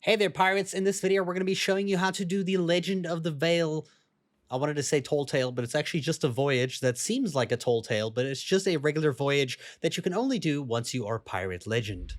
Hey there, pirates. In this video, we're going to be showing you how to do the Legend of the Veil. I wanted to say tall tale, but it's actually just a voyage that seems like a tall tale, but it's just a regular voyage that you can only do once you are Pirate Legend.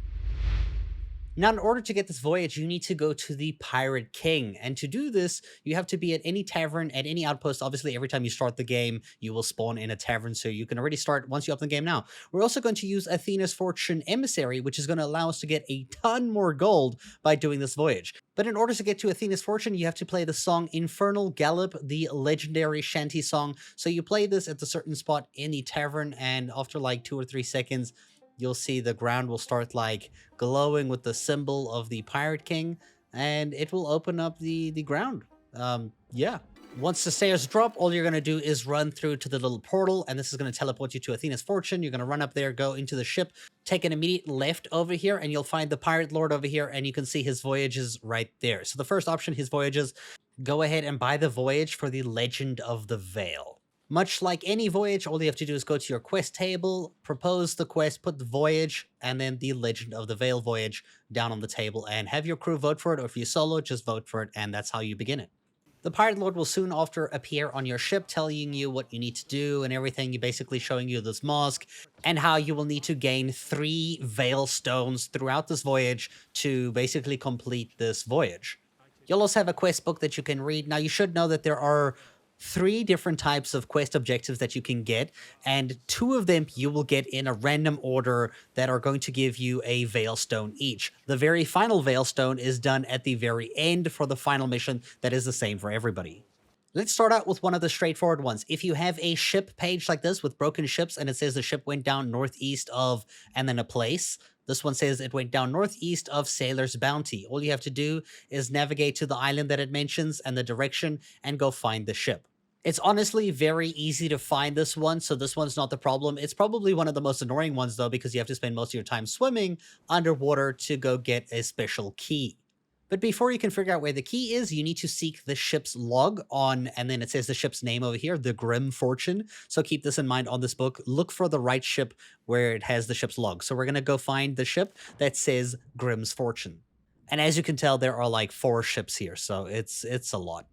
Now, in order to get this voyage, you need to go to the Pirate King. And to do this, you have to be at any tavern, at any outpost. Obviously, every time you start the game, you will spawn in a tavern, so you can already start once you open the game now. We're also going to use Athena's Fortune Emissary, which is going to allow us to get a ton more gold by doing this voyage. But in order to get to Athena's Fortune, you have to play the song Infernal Gallop, the legendary shanty song. So you play this at a certain spot in the tavern, and after like 2 or 3 seconds, you'll see the ground will start like glowing with the symbol of the Pirate King, and it will open up the ground. Yeah. Once the stairs drop, all you're going to do is run through to the little portal, and this is going to teleport you to Athena's Fortune. You're going to run up there, go into the ship, take an immediate left over here, and you'll find the Pirate Lord over here, and you can see his voyages right there. So the first option, his voyages, go ahead and buy the voyage for the Legend of the Veil. Much like any voyage, all you have to do is go to your quest table, propose the quest, put the voyage, and then the Legend of the Veil voyage down on the table, and have your crew vote for it, or if you solo, just vote for it, and that's how you begin it. The Pirate Lord will soon after appear on your ship, telling you what you need to do and everything, basically showing you this mask, and how you will need to gain 3 Veil Stones throughout this voyage to basically complete this voyage. You'll also have a quest book that you can read. Now, you should know that there are 3 different types of quest objectives that you can get, and 2 of them you will get in a random order that are going to give you a Veil Stone each. The very final Veil Stone is done at the very end for the final mission that is the same for everybody. Let's start out with one of the straightforward ones. If you have a ship page like this with broken ships and it says the ship went down northeast of and then a place, this one says it went down northeast of Sailor's Bounty. All you have to do is navigate to the island that it mentions and the direction and go find the ship. It's honestly very easy to find this one, so this one's not the problem. It's probably one of the most annoying ones, though, because you have to spend most of your time swimming underwater to go get a special key. But before you can figure out where the key is, you need to seek the ship's log on, and then it says the ship's name over here, the Grim Fortune. So keep this in mind on this book. Look for the right ship where it has the ship's log. So we're going to go find the ship that says Grim's Fortune. And as you can tell, there are like 4 ships here, so it's a lot.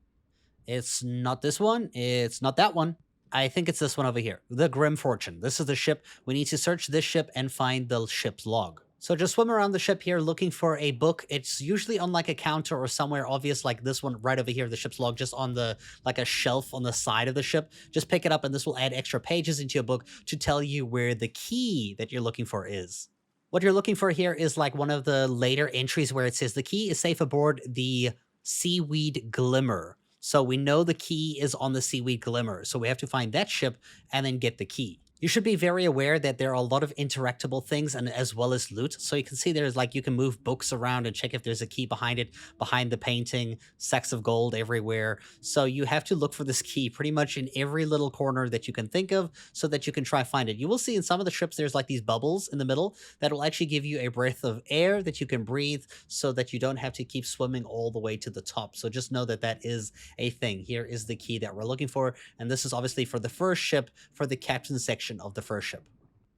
It's not this one. It's not that one. I think it's this one over here. The Grim Fortune. This is the ship. We need to search this ship and find the ship's log. So just swim around the ship here looking for a book. It's usually on like a counter or somewhere obvious like this one right over here, the ship's log, just on the like a shelf on the side of the ship. Just pick it up and this will add extra pages into your book to tell you where the key that you're looking for is. What you're looking for here is like one of the later entries where it says the key is safe aboard the Seaweed Glimmer. So we know the key is on the Seaweed Glimmer, so we have to find that ship and then get the key. You should be very aware that there are a lot of interactable things and as well as loot. So you can see there's like you can move books around and check if there's a key behind it, behind the painting, sacks of gold everywhere. So you have to look for this key pretty much in every little corner that you can think of so that you can try find it. You will see in some of the ships there's like these bubbles in the middle that will actually give you a breath of air that you can breathe so that you don't have to keep swimming all the way to the top. So just know that that is a thing. Here is the key that we're looking for. And this is obviously for the first ship for the captain's section of the first ship,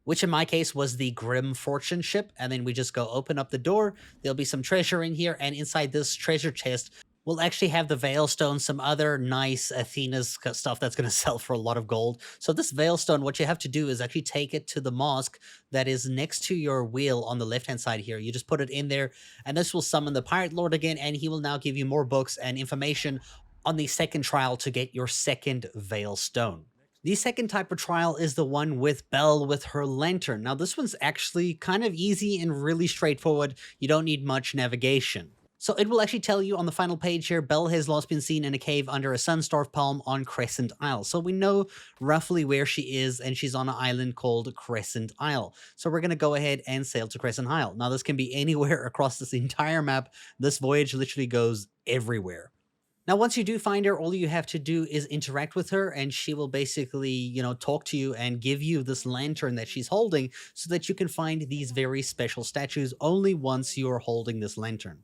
which in my case was the Grim Fortune ship. And then we just go open up the door. There'll be some treasure in here, and inside this treasure chest we'll actually have the Veil Stone, some other nice Athena's stuff that's going to sell for a lot of gold. So this Veil Stone, what you have to do is actually take it to the mosque that is next to your wheel on the left-hand side here. You just put it in there, and this will summon the Pirate Lord again, and he will now give you more books and information on the second trial to get your second Veil Stone. The second type of trial is the one with Belle with her lantern. Now this one's actually kind of easy and really straightforward. You don't need much navigation. So it will actually tell you on the final page here, Belle has last been seen in a cave under a sunstarf palm on Crescent Isle. So we know roughly where she is, and she's on an island called Crescent Isle. So we're going to go ahead and sail to Crescent Isle. Now this can be anywhere across this entire map. This voyage literally goes everywhere. Now, once you do find her, all you have to do is interact with her, and she will basically, talk to you and give you this lantern that she's holding so that you can find these very special statues only once you're holding this lantern.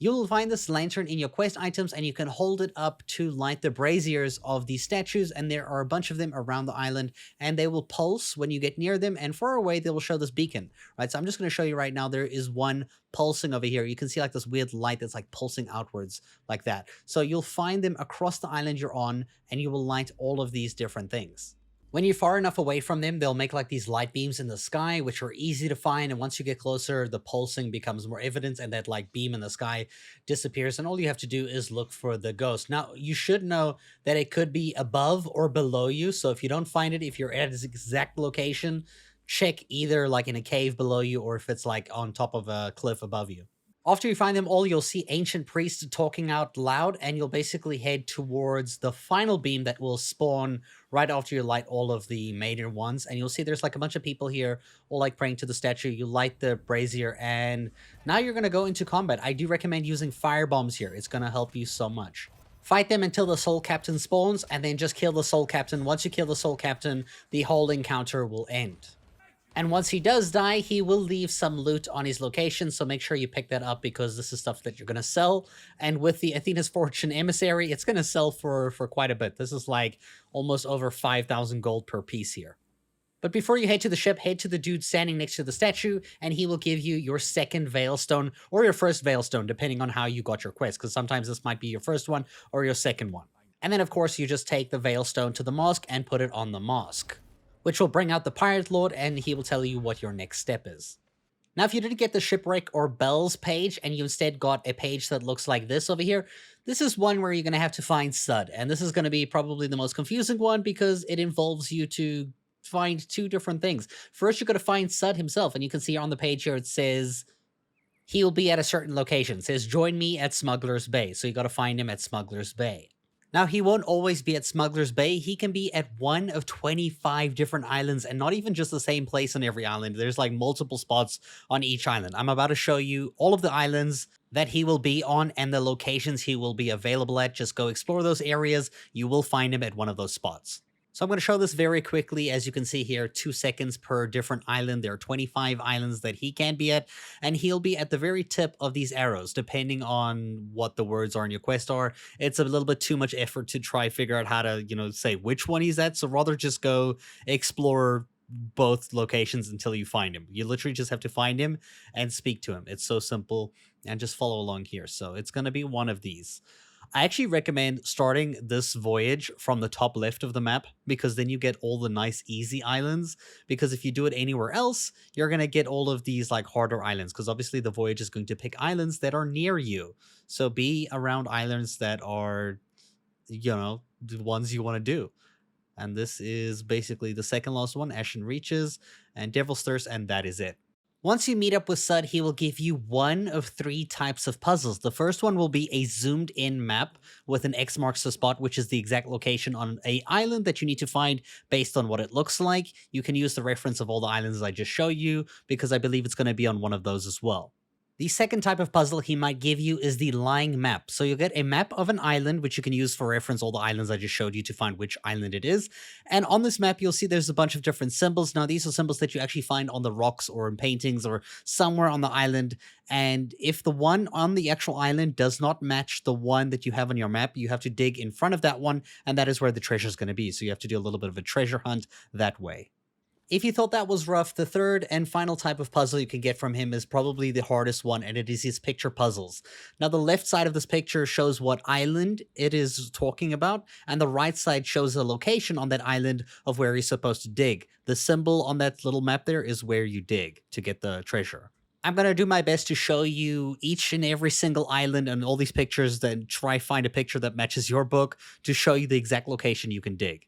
You'll find this lantern in your quest items, and you can hold it up to light the braziers of these statues, and there are a bunch of them around the island, and they will pulse when you get near them, and far away they will show this beacon, right? So I'm just going to show you right now, there is one pulsing over here. You can see like this weird light that's like pulsing outwards like that. So you'll find them across the island you're on, and you will light all of these different things. When you're far enough away from them, they'll make like these light beams in the sky, which are easy to find. And once you get closer, the pulsing becomes more evident and that like beam in the sky disappears. And all you have to do is look for the ghost. Now, you should know that it could be above or below you. So if you don't find it, if you're at its exact location, check either like in a cave below you or if it's like on top of a cliff above you. After you find them all, you'll see ancient priests talking out loud, and you'll basically head towards the final beam that will spawn right after you light all of the maiden ones. And you'll see there's like a bunch of people here all like praying to the statue. You light the brazier, and now you're going to go into combat. I do recommend using fire bombs here. It's going to help you so much. Fight them until the Soul Captain spawns, and then just kill the Soul Captain. Once you kill the Soul Captain, the whole encounter will end. And once he does die, he will leave some loot on his location, so make sure you pick that up because this is stuff that you're going to sell. And with the Athena's Fortune Emissary, it's going to sell for quite a bit. This is like almost over 5,000 gold per piece here. But before you head to the ship, head to the dude standing next to the statue, and he will give you your second Veilstone or your first Veilstone, depending on how you got your quest, because sometimes this might be your first one or your second one. And then, of course, you just take the Veilstone to the mask and put it on the mask, which will bring out the Pirate Lord, and he will tell you what your next step is. Now, if you didn't get the Shipwreck or Belle's page, and you instead got a page that looks like this over here, this is one where you're going to have to find Sudd, and this is going to be probably the most confusing one because it involves you to find two different things. First, you're going to find Sudd himself, and you can see on the page here it says he'll be at a certain location. It says, join me at Smuggler's Bay, so you got to find him at Smuggler's Bay. Now, he won't always be at Smuggler's Bay. He can be at one of 25 different islands, and not even just the same place on every island. There's like multiple spots on each island. I'm about to show you all of the islands that he will be on and the locations he will be available at. Just go explore those areas. You will find him at one of those spots. So I'm going to show this very quickly. As you can see here, 2 seconds per different island. There are 25 islands that he can be at, and he'll be at the very tip of these arrows, depending on what the words are in your quest are. It's a little bit too much effort to try figure out how to, say which one he's at. So rather just go explore both locations until you find him. You literally just have to find him and speak to him. It's so simple, and just follow along here. So it's going to be one of these. I actually recommend starting this voyage from the top left of the map, because then you get all the nice easy islands, because if you do it anywhere else, you're going to get all of these like harder islands, because obviously the voyage is going to pick islands that are near you. So be around islands that are, the ones you want to do. And this is basically the second last one, Ashen Reaches and Devil's Thirst, and that is it. Once you meet up with Sudd, he will give you one of 3 types of puzzles. The first one will be a zoomed-in map with an X marks the spot, which is the exact location on an island that you need to find based on what it looks like. You can use the reference of all the islands I just showed you, because I believe it's going to be on one of those as well. The second type of puzzle he might give you is the lying map. So you'll get a map of an island, which you can use for reference all the islands I just showed you to find which island it is. And on this map, you'll see there's a bunch of different symbols. Now, these are symbols that you actually find on the rocks or in paintings or somewhere on the island. And if the one on the actual island does not match the one that you have on your map, you have to dig in front of that one, and that is where the treasure is going to be. So you have to do a little bit of a treasure hunt that way. If you thought that was rough, the third and final type of puzzle you can get from him is probably the hardest one, and it is his picture puzzles. Now, the left side of this picture shows what island it is talking about, and the right side shows the location on that island of where he's supposed to dig. The symbol on that little map there is where you dig to get the treasure. I'm going to do my best to show you each and every single island and all these pictures, then try find a picture that matches your book to show you the exact location you can dig.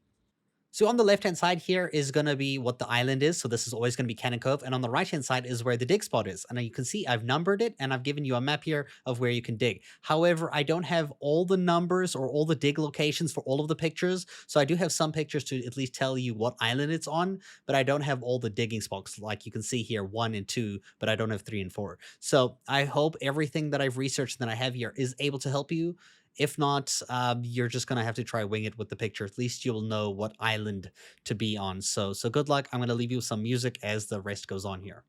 So on the left-hand side here is going to be what the island is. So this is always going to be Cannon Cove. And on the right-hand side is where the dig spot is. And you can see I've numbered it, and I've given you a map here of where you can dig. However, I don't have all the numbers or all the dig locations for all of the pictures. So I do have some pictures to at least tell you what island it's on, but I don't have all the digging spots. Like you can see here, 1 and 2, but I don't have 3 and 4. So I hope everything that I've researched that I have here is able to help you. If not, you're just going to have to try wing it with the picture. At least you'll know what island to be on. So good luck. I'm going to leave you with some music as the rest goes on here.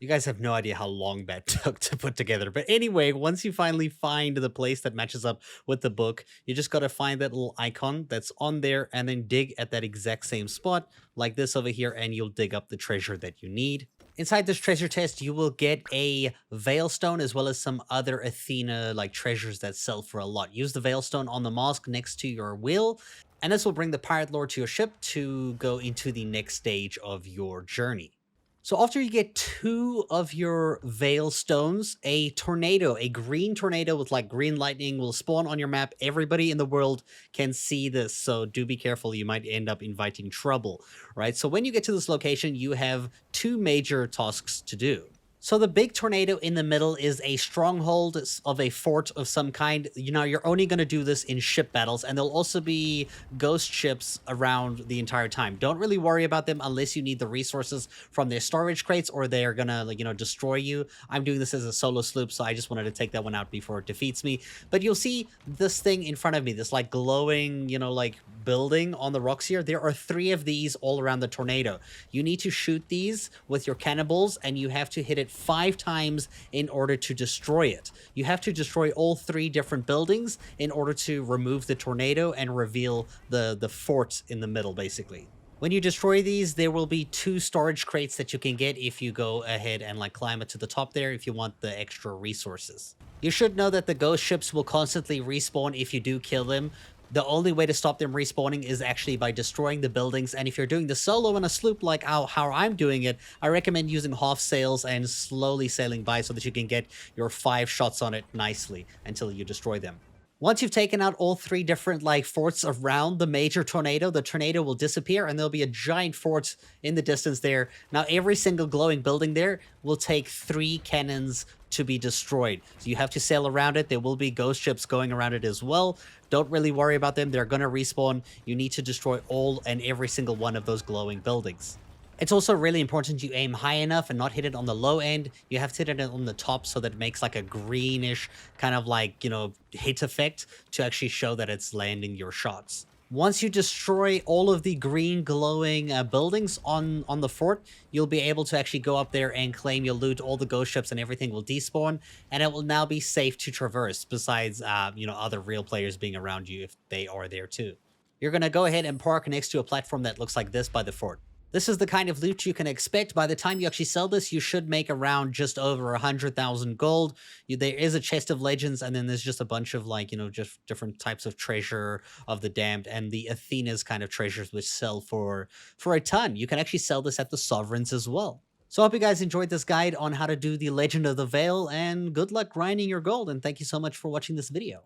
You guys have no idea how long that took to put together. But anyway, once you finally find the place that matches up with the book, you just got to find that little icon that's on there and then dig at that exact same spot like this over here, and you'll dig up the treasure that you need. Inside this treasure chest, you will get a Veilstone as well as some other Athena like treasures that sell for a lot. Use the Veilstone on the mask next to your wheel, and this will bring the Pirate Lord to your ship to go into the next stage of your journey. So after you get 2 of your Veil Stones, a tornado, a green tornado with like green lightning will spawn on your map. Everybody in the world can see this, so do be careful. You might end up inviting trouble, right? So when you get to this location, you have 2 major tasks to do. So the big tornado in the middle is a stronghold of a fort of some kind. You know, you're only going to do this in ship battles, and there'll also be ghost ships around the entire time. Don't really worry about them unless you need the resources from their storage crates or they're going to, like, you know, destroy you. I'm doing this as a solo sloop, so I just wanted to take that one out before it defeats me. But you'll see this thing in front of me, this like glowing, you know, like building on the rocks here. There are 3 of these all around the tornado. You need to shoot these with your cannonballs, and you have to hit it 5 times in order to destroy it. You have to destroy all 3 different buildings in order to remove the tornado and reveal the fort in the middle, basically. When you destroy these, there will be 2 storage crates that you can get if you go ahead and like climb it to the top there if you want the extra resources. You should know that the ghost ships will constantly respawn if you do kill them. The only way to stop them respawning is actually by destroying the buildings, and if you're doing the solo on a sloop like how I'm doing it, I recommend using half sails and slowly sailing by so that you can get your 5 shots on it nicely until you destroy them. Once you've taken out all 3 different like forts around the major tornado, the tornado will disappear and there'll be a giant fort in the distance there. Now every single glowing building there will take 3 cannons to be destroyed. So you have to sail around it. There will be ghost ships going around it as well. Don't really worry about them. They're going to respawn. You need to destroy all and every single one of those glowing buildings. It's also really important you aim high enough and not hit it on the low end. You have to hit it on the top so that it makes like a greenish kind of like, you know, hit effect to actually show that it's landing your shots. Once you destroy all of the green glowing buildings on the fort, you'll be able to actually go up there and claim your loot. All the ghost ships and everything will despawn, and it will now be safe to traverse, besides, you know, other real players being around you if they are there too. You're going to go ahead and park next to a platform that looks like this by the fort. This is the kind of loot you can expect. By the time you actually sell this, you should make around just over 100,000 gold. There is a chest of legends, and then there's just a bunch of like, you know, just different types of treasure of the damned and the Athena's kind of treasures, which sell for a ton. You can actually sell this at the Sovereigns as well. So I hope you guys enjoyed this guide on how to do the Legend of the Veil, and good luck grinding your gold, and thank you so much for watching this video.